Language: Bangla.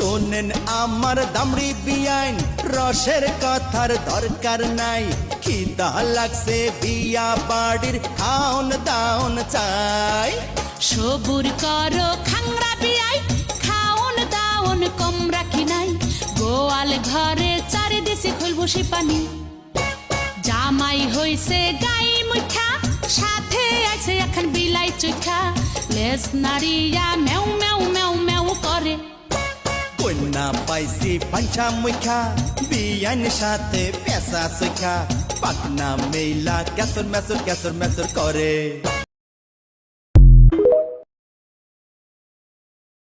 শোনেন আমার দামড়ি বিয়াইন, রসের কথার দরকার নাই। খিদা লাগছে বিয়া বাড়ির খাওন দাওন চাই। সবুর করো খাংরা বিয়াই, খাওন দাওন কম রাখি নাই। গোয়াল ঘরে চারিদিকে খুলবসি পানি। জামাই হইছে গাই মুখা, সাথে আছে এখন বিলাই চুখা। লেজ নাড়িয়া মেউ মেউ মেউ মেউ করে। কন্যা পাইছি পাঞ্চা মুখা, বিয়াইন সাথে পেশা সুখা। পাকনা মেলা ক্যাসর মেসর ক্যাসর মেসর করে।